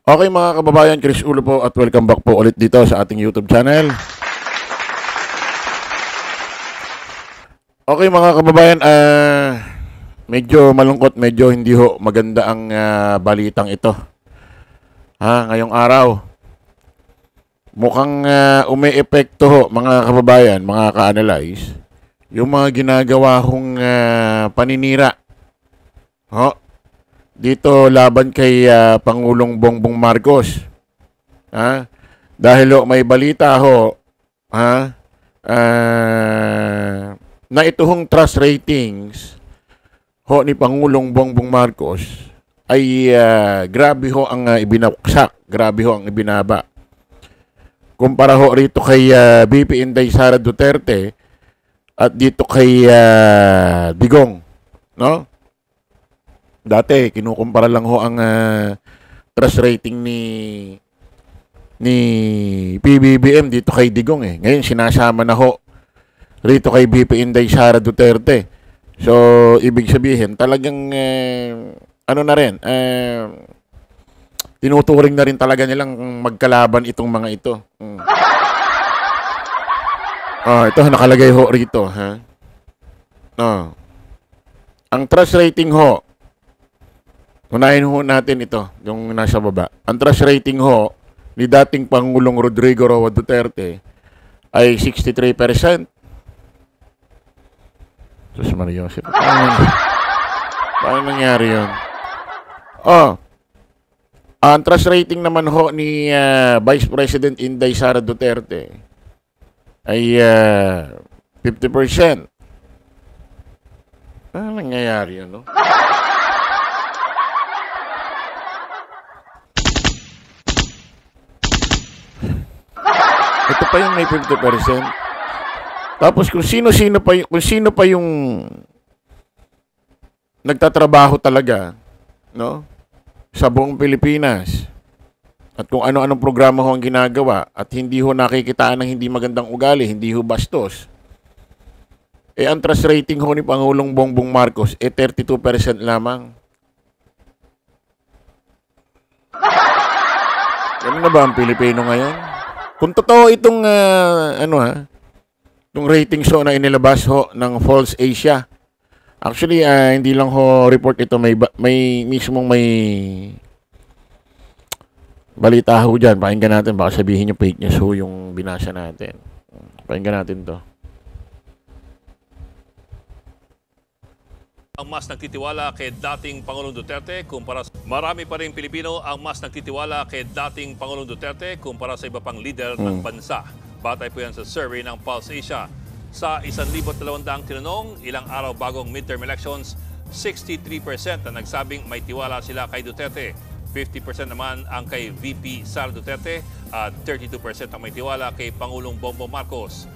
Okay mga kababayan, Chris Ulo po at welcome back po ulit dito sa ating YouTube channel. Okay mga kababayan, medyo malungkot, medyo hindi ho maganda ang balitang ito. Ngayong araw, mukhang umi-epekto ho mga kababayan, mga ka-analyze, yung mga ginagawa hong paninira dito laban kay Pangulong Bongbong Marcos. Dahil may balita ho na ito hong trust ratings ni Pangulong Bongbong Marcos ay grabe ho ang ibinaksak, grabe ho ang ibinaba. Kumpara ho rito kay BP Inday Sara Duterte at dito kay Digong, no? Dati kinukumpara lang ho ang trust rating ni PBBM dito kay Digong eh. Ngayon sinasama na ho rito kay BP Inday Sara Duterte. So ibig sabihin talagang ano na rin, tinuturing na rin talaga nilang magkalaban itong mga ito. Ito nakalagay ho rito, ang trust rating ho, unahin ho natin ito, yung nasa baba. Ang trust rating ho ni dating Pangulong Rodrigo Roa Duterte ay 63%. Diyos Maria Joseph. Paano nangyari yun? Ang trust rating naman ho ni Vice President Inday Sara Duterte ay 50%. Paano nangyayari yun, no? Ito pa yung may 50%. Tapos kung sino pa yung nagtatrabaho talaga, no? Sa buong Pilipinas. At kung ano-anong programa ho ang ginagawa at hindi ho nakikitaan ng hindi magandang ugali, hindi ho bastos. Ang trust rating ho ni Pangulong Bongbong Marcos 32% lamang. Ganun na ba ang Pilipino ngayon? Kung totoo itong itong rating show na inilabas ho ng False Asia. Actually, hindi lang ho report ito, may balita ho dyan. Pakinggan natin, baka sabihin nyo fake news ho yung binasa natin. Pakinggan natin to. Ang mas nagtitiwala kay dating Pangulong Duterte kumpara sa marami pa rin Pilipino ang mas nagtitiwala kay dating Pangulong Duterte kumpara sa iba pang leader ng bansa. Batay po yan sa survey ng Pulse Asia. Sa 1,200 tinanong, ilang araw bagong midterm elections, 63% na nagsabing may tiwala sila kay Duterte. 50% naman ang kay VP Sara Duterte at 32% ang may tiwala kay Pangulong Bongbong Marcos.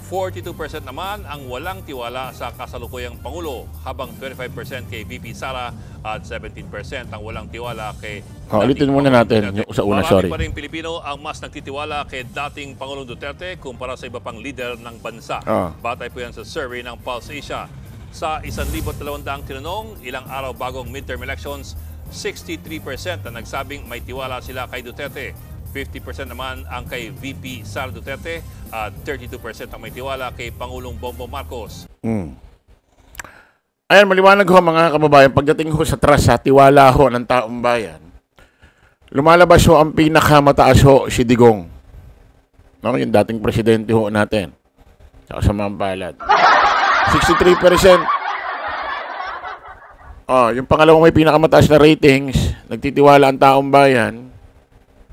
42% naman ang walang tiwala sa kasalukuyang Pangulo, habang 25% kay VP Sara at 17% ang walang tiwala kay ulitin muna natin yung sa una, sorry. Marami pa rin Pilipino ang mas nagtitiwala kay dating Pangulong Duterte kumpara sa iba pang leader ng bansa. Batay po yan sa survey ng Pulse Asia. Sa 1,200 tinanong, ilang araw bagong midterm elections, 63% na nagsabing may tiwala sila kay Duterte. 50% naman ang kay VP Sara Duterte at 32% ang may tiwala kay Pangulong Bongbong Marcos. Ayan, maliwanag ho mga kababayan, pagdating ho sa trust, sa tiwala ho ng taong bayan, lumalabas ho ang pinakamataas ho si Digong. Yung dating presidente ho natin. Sa mga palad. 63%. Yung pangalawang may pinakamataas na ratings, nagtitiwala ang taong bayan,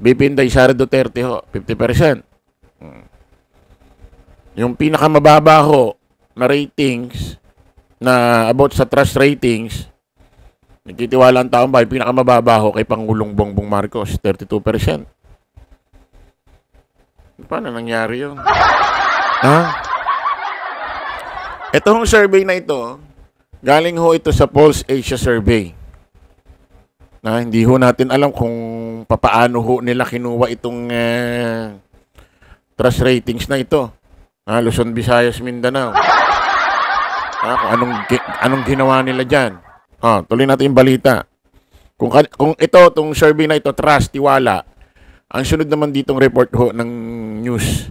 BP Inday Sara Duterte ho, 50%. Yung pinakamababa ho na ratings na about sa trust ratings, nagtitiwala ang taong bayan, pinakamababa ho kay Pangulong Bongbong Marcos, 32%. Paano nangyari yun? Itong survey na ito, galing ho ito sa Pulse Asia Survey. Hindi ho natin alam kung papaano ho nila kinuha itong trust ratings na ito. Luzon, Visayas, Mindanao. Kung anong ginawa nila dyan. Tuloy natin yung balita. Kung ito, itong survey na ito, trust, tiwala, ang sunod naman ditong report ho ng news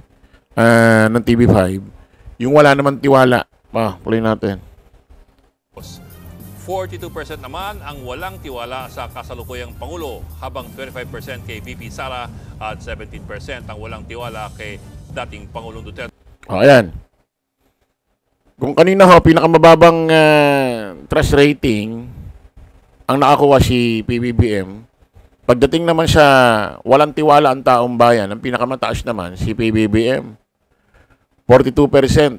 ng TV5, yung wala naman tiwala. Play natin. 42% naman ang walang tiwala sa kasalukuyang Pangulo, habang 25% kay VP Sara at 17% ang walang tiwala kay dating Pangulong Duterte. Ayan. Kung kanina ho, pinakamababang trust rating ang nakakuha si PBBM, pagdating naman sa walang tiwala ang taong bayan, ang pinakamataas naman si PBBM. 42%.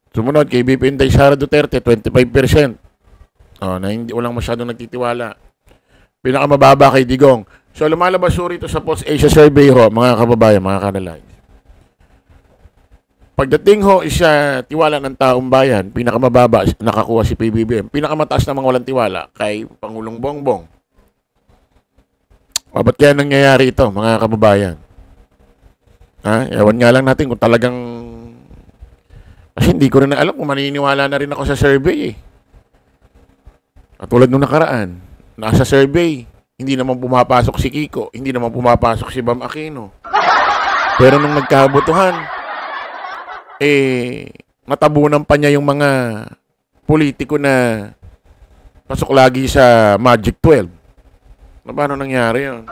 Sumunod kay VP Inday Sara Duterte, 25%. Na hindi walang masyadong nagtitiwala. Pinakamababa kay Digong. So lumalabas ho rito sa Pulse Asia Survey ho, mga kababayan, mga kanalay. Pagdating ho isa tiwala ng taong bayan, pinakamababa nakakuha si PBBM. Pinakamataas namang walang tiwala kay Pangulong Bongbong. Ba't kaya nangyayari ito, mga kababayan? Ewan nga lang natin kung talagang... Kasi hindi ko rin alam kung maniniwala na rin ako sa survey. Katulad nung nakaraan, nasa survey, hindi naman pumapasok si Kiko, hindi naman pumapasok si Bam Aquino. Pero nung nagkabutuhan, matabunan pa niya yung mga politiko na pasok lagi sa Magic 12. Paano nangyari yun?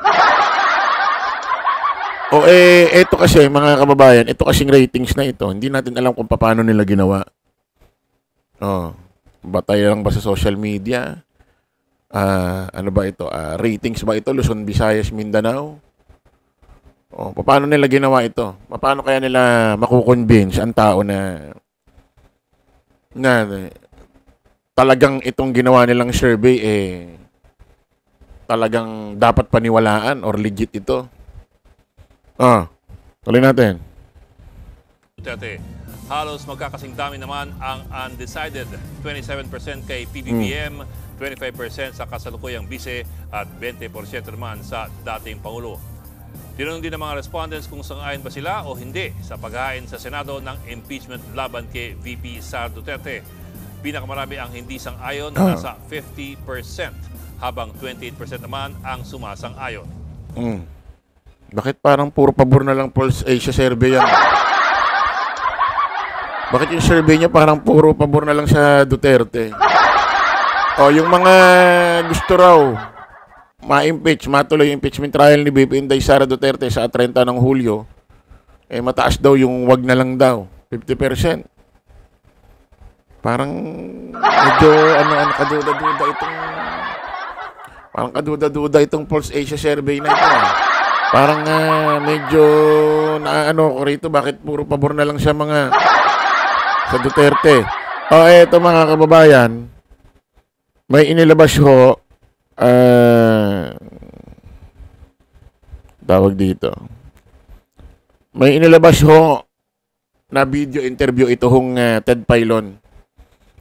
Eto kasi, mga kababayan, ito kasing ratings na ito, hindi natin alam kung paano nila ginawa. Batay lang ba sa social media? Ano ba ito? Ratings ba ito? Luzon, Visayas, Mindanao? Paano nila ginawa ito? Paano kaya nila makukonvince ang tao na talagang itong ginawa nilang survey talagang dapat paniwalaan or legit ito? Tuloy natin. Duterte. Halos magkakasing dami naman ang undecided. 27% kay PBBM, 25% sa kasalukuyang bise at 20% naman sa dating Pangulo. Tinanong din ng mga respondents kung sang-ayon ba sila o hindi sa paghain sa Senado ng impeachment laban kay VP Sara Duterte. Pinakamarami ang hindi sang-ayon na nasa 50%, habang 28% naman ang sumasang-ayon. Bakit parang puro pabor na lang Pulse Asia survey yan? Bakit yung survey niya parang puro pabor na lang sa Duterte? Yung mga gusto raw ma-impeach, matuloy yung impeachment trial ni VP Inday Sara Duterte sa 30 ng Hulyo, mataas daw yung wag na lang daw, 50%. Parang medyo kaduda-duda itong Pulse Asia survey na ito. Parang medyo ko rito, bakit puro pabor na lang siya sa Duterte. Eto mga kababayan, may inilabas ho, tawag dito. May inilabas ho na video interview ito hong Ted Filon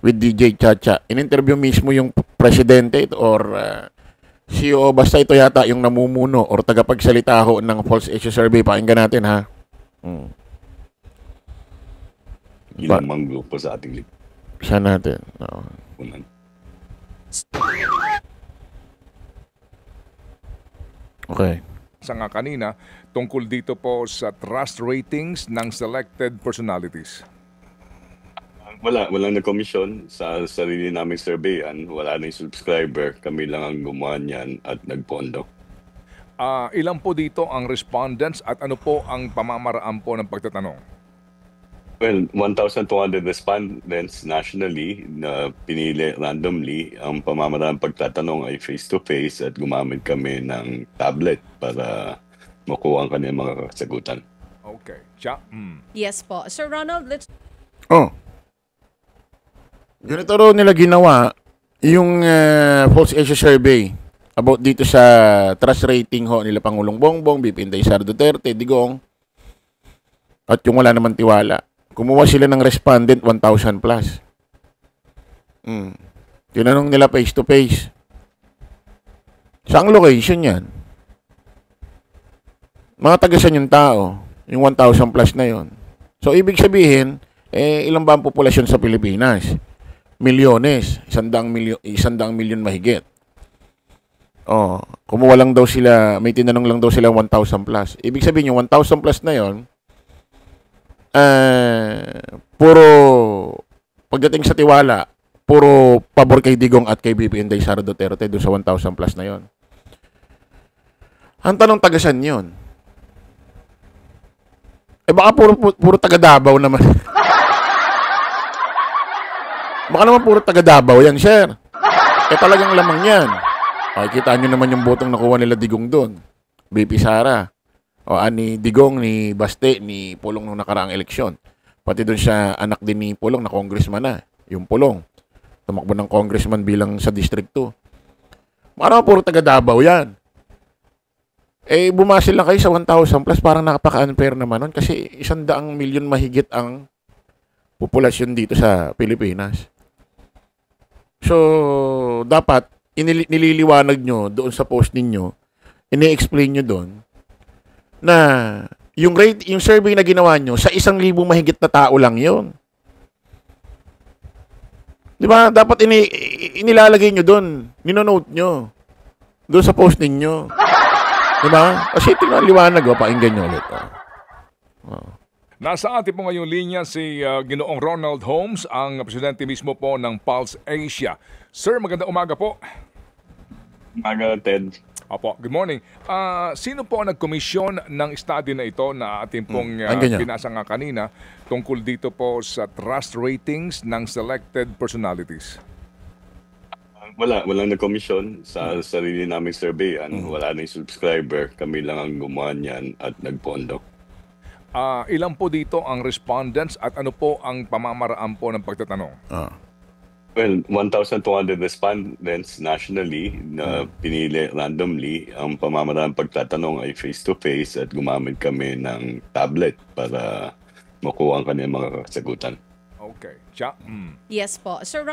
with DJ Chacha. In-interview mismo yung presidente or CEO, basta ito yata yung namumuno or tagapagsalita ho ng Pulse Asia Survey. Pakinggan natin, ha? Ginamang grupo sa ating lipunan. Saan natin? Okay. Sa nga kanina, tungkol dito po sa trust ratings ng selected personalities. Walang nag-commission sa sarili naming surveyan. Wala na yung subscriber. Kami lang ang gumawa niyan at nagpondo. Ilan po dito ang respondents at ano po ang pamamaraan po ng pagtatanong? Well, 1,200 respondents nationally na pinili randomly. Ang pamamaraan pagtatanong ay face-to-face at gumamit kami ng tablet para makuha ang kanilang mga kasagutan. Okay. Siya? Yes po. Sir Ronald, let's... Ganito raw nila ginawa yung Pulse Asia Survey about dito sa trust rating ho nila Pangulong Bongbong, VP Inday Sara Duterte, Digong, at yung wala naman tiwala. Kumuha sila ng respondent 1,000 plus. Tinanong nila face to face. Saang location yan? Mga taga-san yung tao, yung 1,000 plus na yon. So, ibig sabihin, ilan ba ang populasyon sa Pilipinas? milyones, 100 milyon mahigit. Oh, kumuha lang daw sila, may tinanong lang daw sila 1,000 plus. Ibig sabihin yung 1,000 plus na yon, puro pagdating sa tiwala, puro pabor kay Digong at kay BP Inday Sara Duterte doon sa 1,000 plus na yon. Ang tanong, tagasan yon? Baka puro taga Davao naman. Baka naman puro taga Davao yan, sir. Talagang lamang yan. Makikita nyo naman yung botong nakuha nila Digong doon. BP Sara. Ni Digong, ni Baste, ni Pulong nung nakaraang eleksyon. Pati doon siya, anak din ni Pulong na congressman na. Yung Pulong. Tumakbo ng congressman bilang sa District 2. Baka naman puro taga Davao yan. Bumasil lang kayo sa 1,000 plus, parang napaka-unfair naman nun. Kasi 100 milyon mahigit ang populasyon dito sa Pilipinas. So, dapat, nililiwanag nyo doon sa post ninyo, ini-explain nyo doon, na yung survey na ginawa nyo, sa 1,000 mahigit na tao lang yun. Di ba? Dapat inilalagay nyo doon, ninonote nyo, doon sa post ninyo. Di ba? Kasi tingnan liwanag, pakinggan nyo ulit. Nasa atin po ngayong linya si Ginoong Ronald Holmes, ang presidente mismo po ng Pulse Asia. Sir, magandang umaga po. Umaga, Ted. Opo, good morning. Sino po ang nagkomisyon ng study na ito na ating pong pinasa nga kanina tungkol dito po sa trust ratings ng selected personalities? Walang nagkomisyon sa sarili naming survey. Wala na yung subscriber. Kami lang ang gumawa niyan at nagpondo. Ilan po dito ang respondents at ano po ang pamamaraan po ng pagtatanong? Well, 1,200 respondents nationally na pinili randomly. Ang pamamaraan pagtatanong ay face-to-face at gumamit kami ng tablet para makuha ang kanilang mga kasagutan. Okay. Siya? Yes po. Sir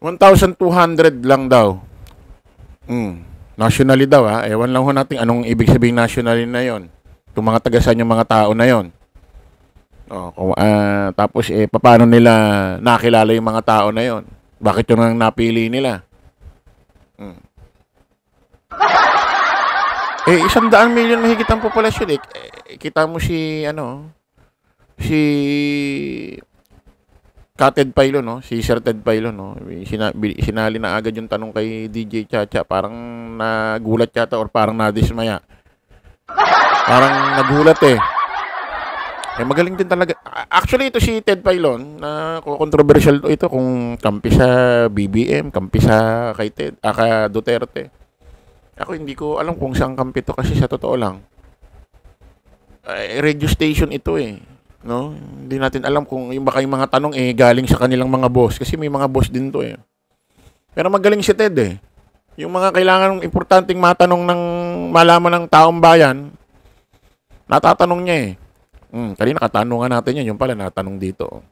1,200 lang daw. Nationally daw, ha? Ewan lang ho natin anong ibig sabihin nationally na yon. Kung mga tagasan yung mga tao na yon. Tapos paano nila nakilala yung mga tao na yon? Bakit yung napili nila? 100 milyon mahigit ang populasyon. Kita mo si Ted Pailo, no? Si Sir Ted Pailo, no? Sinali na agad yung tanong kay DJ Chacha. Parang nagulat yata or parang nadismaya. Parang nagulat magaling din talaga. Actually, ito si Ted Pailon, na controversial ito kung kampi sa BBM, kampi sa kay Duterte. Ako hindi ko alam kung saan kampi to kasi sa totoo lang. Radio station ito no? Hindi natin alam kung yung baka yung mga tanong galing sa kanilang mga boss kasi may mga boss din to Pero magaling si Ted Yung mga kailangan importanteng matanong ng malaman ng taong bayan, natatanong niya kanina katanungan natin yan. Yung pala natanong dito.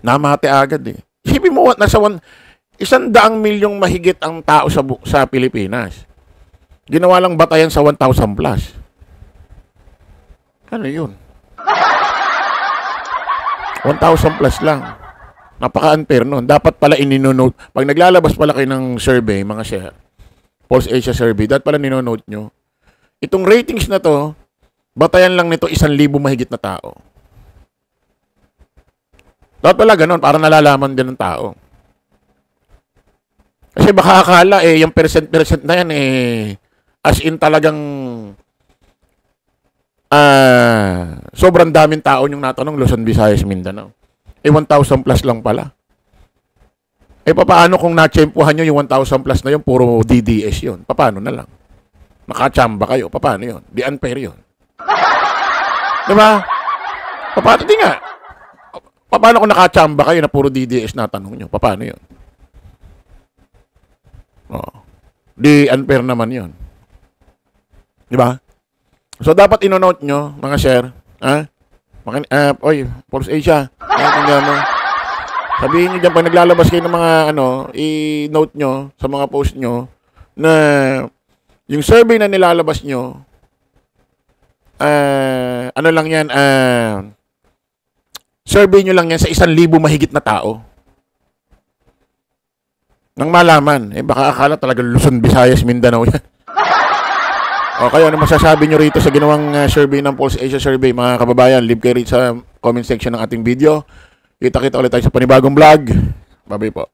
Namate agad Isipin mo, nasa 100 milyong mahigit ang tao sa Pilipinas. Ginawa lang batayan sa 1,000 plus. Ano yun? 1,000 plus lang. Napaka-unfair nun. Dapat pala ininonote. Pag naglalabas pala kayo ng survey, mga share, Pulse Asia survey, dapat pala ninonote nyo. Itong ratings na to, batayan lang nito 1,000 mahigit na tao. Dapat pala ganun, para nalalaman din ng tao. Kasi baka akala yung percent na yan as in talagang sobrang daming tao yung natanong Luzon, Visayas, Mindanao. 1,000 plus lang pala. Paano kung natsempuhan nyo yung 1,000 plus na yun, puro DDS yun? Paano na lang? Nakachamba kayo, paano yun? Di unfair yun. Diba? Paano din nga? Paano kung nakachamba kayo na puro DDS na tanong nyo? Paano yun? Di unfair naman yun. Diba? So, dapat inonote nyo, mga share. Pulse Asia. Mo. Sabihin nyo dyan, pag naglalabas kayo ng mga, i-note nyo sa mga post nyo na yung survey na nilalabas nyo, ano lang yan, Survey nyo lang yan sa 1,000 mahigit na tao. Nang malaman, baka akala talaga Luzon, Visayas, Mindanao yan. O kayo, ano masasabi nyo rito sa ginawang survey ng Pulse Asia Survey, mga kababayan? Leave kayo rito sa comment section ng ating video. Kita-kita ulit tayo sa panibagong vlog. Bye-bye po.